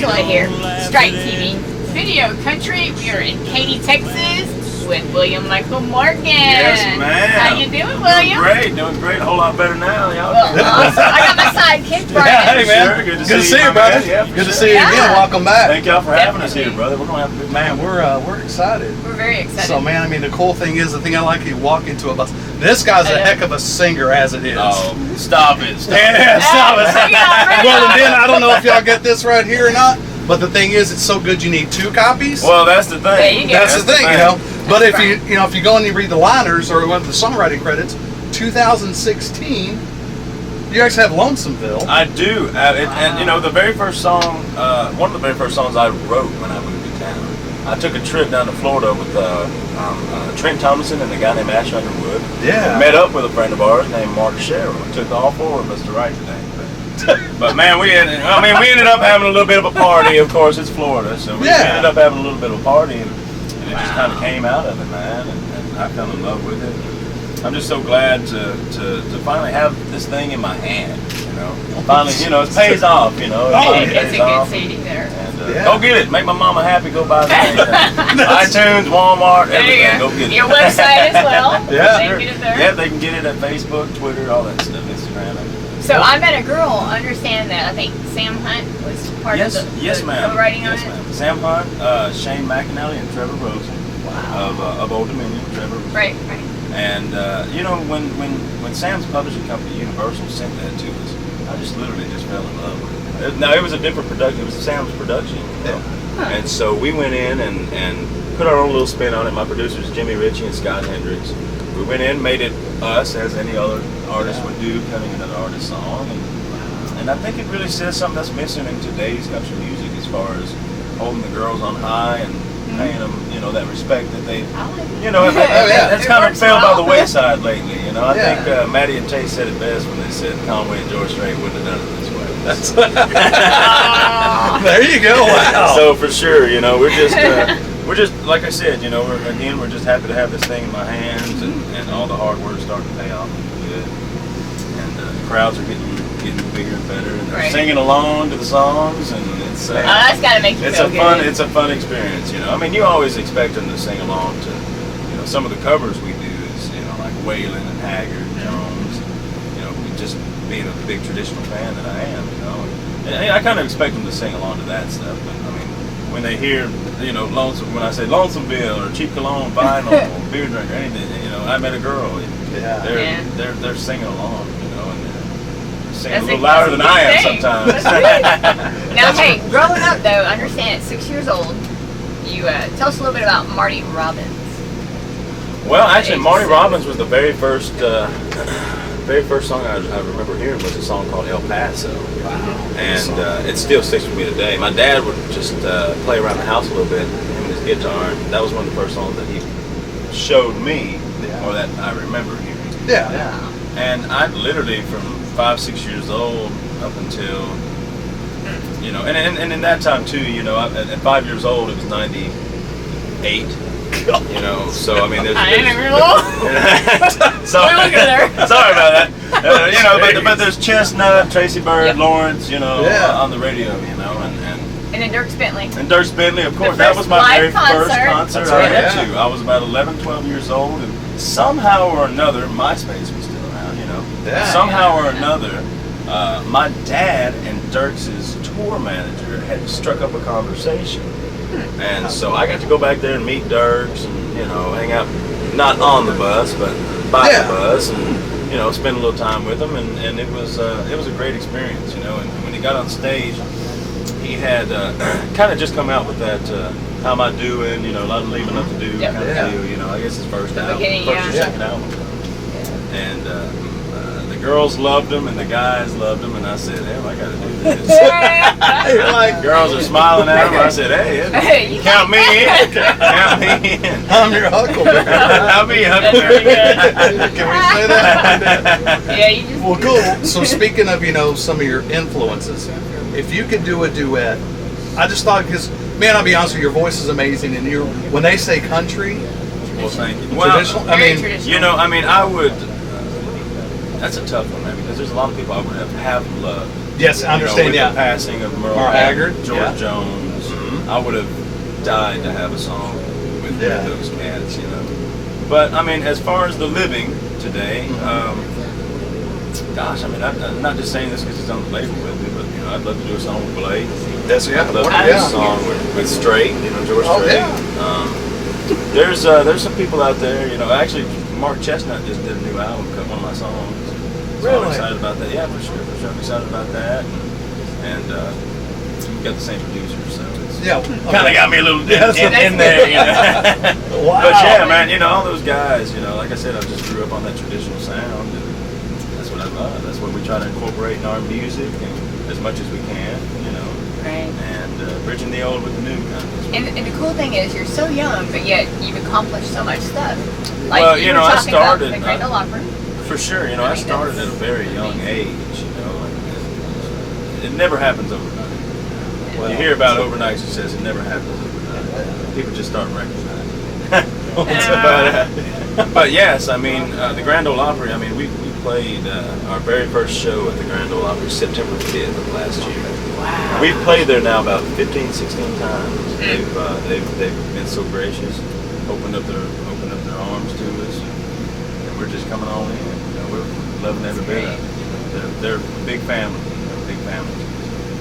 Angela here, Strike TV. Video Country. We are in Katy, Texas with William Michael Morgan. Yes, ma'am. How you doing, William? Doing great. A whole lot better now, y'all. Well, awesome. I got my sidekick, Brian. Yeah, hey, man. Sure, good to see you, you, brother. Yeah, good to see you again. Welcome back. Thank y'all for having us here, brother. We're gonna have a good Man, we're excited. We're very excited. So, man, I mean, the cool thing is, the thing I like, you walk into a bus. This guy's a heck of a singer as it is. Oh, stop it. Yeah, stop it. Bring it on, bring it Well, on. and then I don't know if y'all get this right here or not, but the thing is, it's so good you need 2 copies. Well, that's the thing. There you go. That's the thing, you know. But if right. if you go and you read the liners or the songwriting credits, 2016, you actually have Lonesomeville. I do. And you know, the very first song, one of the very first songs I wrote when I moved to town. I took a trip down to Florida with Trent Thomason and a guy named Ash Underwood. Yeah. Met up with a friend of ours named Mark Sherrill. It took all 4 of us to write today. But man, we ended up having a little bit of a party. Of course, it's Florida, so we ended up having a little bit of a party, and it just kind of came out of it, man. And I fell in love with it. I'm just so glad to finally have this thing in my hand. You know, finally, it pays off. You know, It's a good CD there. And go get it. Make my mama happy. Go buy it. iTunes, Walmart, everything. Go get it. Your website as well. Yeah. They can get it there. Yeah, they can get it at Facebook, Twitter, all that stuff, Instagram. So I Met a Girl. Understand that. I think Sam Hunt was part of the co-writing on it. Ma'am. Sam Hunt, Shane McAnally, and Trevor Rosen of Old Dominion. Trevor Rosen. Right. And when Sam's publishing company Universal sent that to us, I just literally fell in love with it. Now it was a different production. It was Sam's production. And so we went in and put our own little spin on it. My producers Jimmy Ritchie and Scott Hendricks. We went in, made it us as any other artist would do, cutting another artist's song, and I think it really says something that's missing in today's country music as far as holding the girls on high and paying them, that respect that they, that's kind of fell by the wayside lately. I think Maddie and Tate said it best when they said Conway and George Strait wouldn't have done it this way. That's there you go. Wow. So for sure, we're just like I said, we're just happy to have this thing in my hands, and all the hard work starting to pay off good. And the crowds are getting bigger and better, and they're singing along to the songs, and it's that's gotta make you feel good. It's a fun experience, you always expect them to sing along to, some of the covers we do is, like Waylon and Haggard and Jones, just being a big traditional fan that I am, and I kind of expect them to sing along to that stuff, but when they hear, when I say Lonesomeville or Cheap Cologne, Vinyl, or Beer Drinker, anything, I Met a Girl, they're singing along, and singing a little louder than I am sometimes. Now, hey, growing up though, understand at 6 years old, you tell us a little bit about Marty Robbins. Well, actually, Marty Robbins was the very first song I remember hearing was a song called El Paso. Wow. And it still sticks with me today. My dad would just play around the house a little bit, him and his guitar, and that was one of the first songs that he showed me, or that I remember hearing. Yeah. And I literally, from 5-6 years old up until, and in that time too, at 5 years old, it was 98. So I mean, there's sorry about that. But there's Chestnut, Tracy Byrd, Lawrence, on the radio, and then Dirk Bentley. And Dirk Bentley, of course, that was my very first concert I went to. I was about 11, 12 years old, and somehow or another, MySpace was still around, Somehow or another, my dad and Dirk's tour manager had struck up a conversation. And so I got to go back there and meet Dirks and, hang out, not on the bus, but by the bus, and, spend a little time with him. And it was a great experience, And when he got on stage, he had kind of just come out with that, How Am I Doing, a lot of Leaving Up to Do kind of deal, I guess his first album, or second album. And the girls loved him and the guys loved him, and I said, "Hell, I got to do this." Girls are smiling at him. I said, "Hey, count me in. Count me in. I'm your huckleberry. I'll be your huckleberry." Can we say that? Yeah, you just. Well, cool. So speaking of, some of your influences, if you could do a duet, I just thought, because, man, I'll be honest with you, your voice is amazing, and when they say country, well, thank you. Traditional. I would. That's a tough one, man, because there's a lot of people I would have loved Yes, I understand. With yeah. the passing of Merle Haggard, George Jones, I would have died to have a song with those cats, But I mean, as far as the living today, gosh, I mean, I'm not just saying this because he's on the label with me, but I'd love to do a song with Blake. That's I'd love to do a song with Strait, George Strait. There's some people out there, Actually, Mark Chestnut just did a new album, cut one of my songs. So Really? I'm excited about that. Yeah, for sure. I'm excited about that, and we got the same producer, so it's kind of got me a little in there, Wow. But yeah, man, all those guys, like I said, I just grew up on that traditional sound, and that's what I love. That's what we try to incorporate in our music, and as much as we can, Right. And bridging the old with the new kind of. And the cool thing is, you're so young, but yet you've accomplished so much stuff. Like Well, you were I talking started. about the Grand Ole Opry. For sure, I started at a very young age, and it never happens overnight. You hear about overnight success, it never happens overnight. People just start recognizing it. But yes, I mean, the Grand Ole Opry, I mean, we played our very first show at the Grand Ole Opry September 5th of last year. Wow. We've played there now about 15, 16 times. They've been so gracious, opened up their arms to us, and we're just coming on in. We're loving every bit of it. They're a big family. Big family.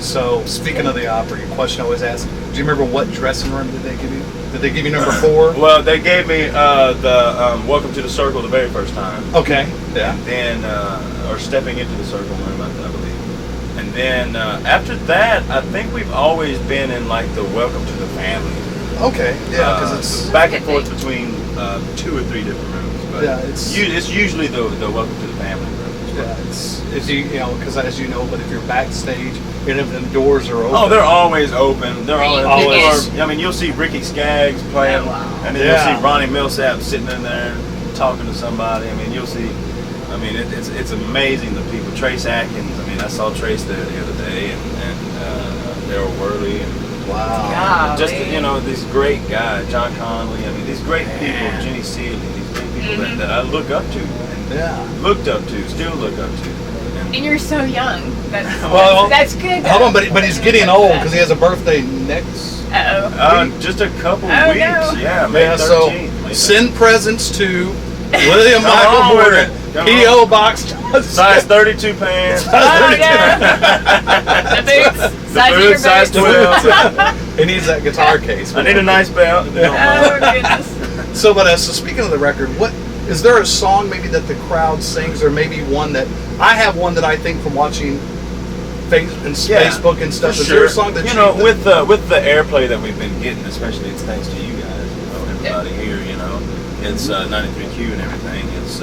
So, speaking of the Opry, a question I always ask, do you remember what dressing room did they give you? Did they give you number 4? Well, they gave me the Welcome to the Circle the very first time. Okay. Yeah. And then, or stepping into the Circle room, I believe. And then after that, I think we've always been in like the Welcome to the Family. Okay. Yeah, because it's back and forth between 2 or 3 different rooms. But it's usually the Welcome to the Family room. Yeah, it's because as you know, but if you're backstage, and if the doors are open. Oh, they're always open. They're always. I mean, you'll see Ricky Skaggs playing, and then you'll see Ronnie Millsap sitting in there talking to somebody. I mean, you'll see. I mean, it's amazing the people. Trace Atkins. I mean, I saw Trace there the other day, and Daryl Worley, and just these great guys, John Conley. I mean, these great people, Jenny Seeley. These great people that I look up to. Looked up to, still look up to. And you're so young. That's good. Hold on, but he's getting old because he has a birthday next. Just a couple weeks. No. Yeah, May 13th. So send presents to William Michael Morgan, P.O. Box, size 32 pants. The boots. Size 12. He needs that guitar case. I need a nice belt. Oh goodness. So speaking of the record, what? Is there a song maybe that the crowd sings, or maybe one that I have one that I think from watching Facebook and stuff? Is there a song that with the airplay that we've been getting, especially it's thanks to you guys, everybody here, it's 93Q and everything. It's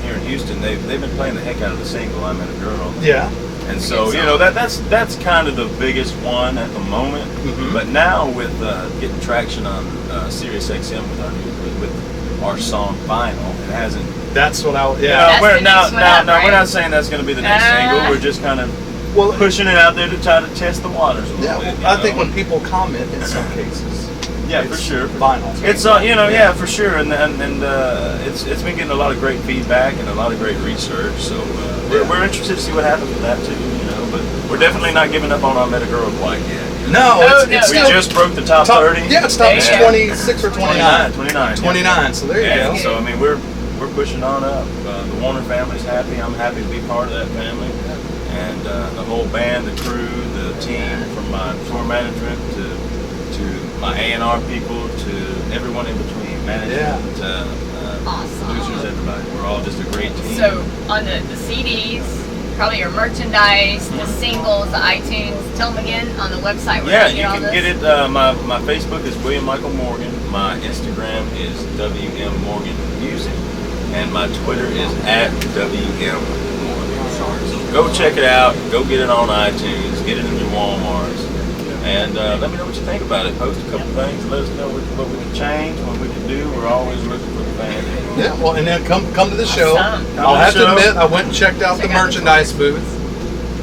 here in Houston. They've been playing the heck out of the single "I Met a Girl." Yeah. And so that's kind of the biggest one at the moment. But now with getting traction on Sirius XM with our song Vinyl, it hasn't. That's what I. We're not saying that's going to be the next single. We're just kind of pushing it out there to try to test the waters a little bit. I think when people comment in some cases. Yeah, for sure. Vinyl. It's for sure, and it's been getting a lot of great feedback and a lot of great research. So we're interested to see what happens with that too. But we're definitely not giving up on our Met a Girl quite yet. No, we just broke the top 30. Yeah, it's top 26 or 29. 29. So there you go. So I mean, we're pushing on up. The Warner family's happy. I'm happy to be part of that family, and the whole band, the crew, the team, from my tour management to my A&R people to everyone in between, management, producers, everybody. We're all just a great team. So on the CDs. Probably your merchandise, the singles, the iTunes. Tell them again on the website. Yeah, you can get it. My Facebook is William Michael Morgan. My Instagram is WM Morgan Music, and my Twitter is @WM Morgan. So go check it out. Go get it on iTunes. Get it in your WalMarts, and let me know what you think about it. Post a couple things. Let us know what we can change, what we can do. We're always looking for the fans. Yeah, well, and then come to the show. I'll have to admit, I went and checked out the merchandise booth.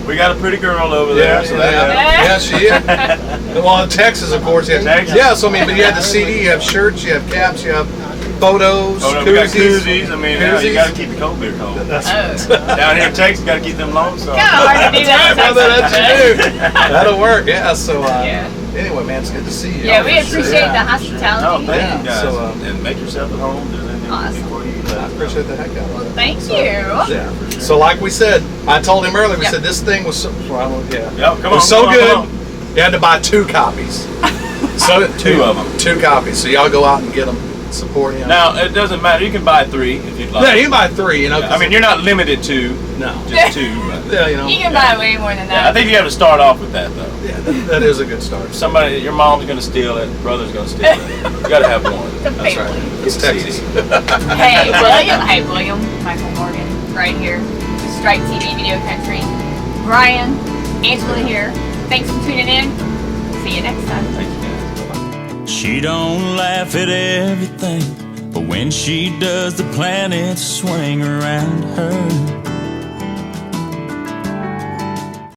We got a pretty girl over there. Yeah, she is. Well, in Texas, of course. Yeah. Texas. Yeah, so I mean, but you have the CD, you have shirts, you have caps, you have Photos, We got koozies. I mean, koozies. you got to keep the cold beer cold. That's Down here in Texas, you got to keep them Lone Stars. Kind of hard to do that. That'll work. Yeah. So Yeah. anyway, man, it's good to see you. Yeah, we appreciate the hospitality. No, thank you guys. So, and make yourself at home. There's anything Awesome. before you I appreciate the heck out of it. Well, thank you. Yeah. So like we said, I told him earlier, we said this thing was so, Come on, was so come on, good. come on. You had to buy 2 copies. So Two of them. 2 copies. So y'all go out and get them. Support him. Now it doesn't matter. You can buy 3 if you'd like. Yeah, you can buy 3. You know. I mean, you're not limited to no, just 2. But yeah, you know. You can buy way more than that. yeah, I think you have to start off with that though. Yeah, that is a good start. Somebody, your mom's gonna steal it. Brother's gonna steal it. You gotta have one. The That's right. family. It's Texas. Hey, William. Hey, William. Michael Morgan, right here. Strike TV Video Country. Brian, Angela here. Thanks for tuning in. See you next time. Thank you guys. Bye-bye. She don't laugh at everything, but when she does, the planets swing around her.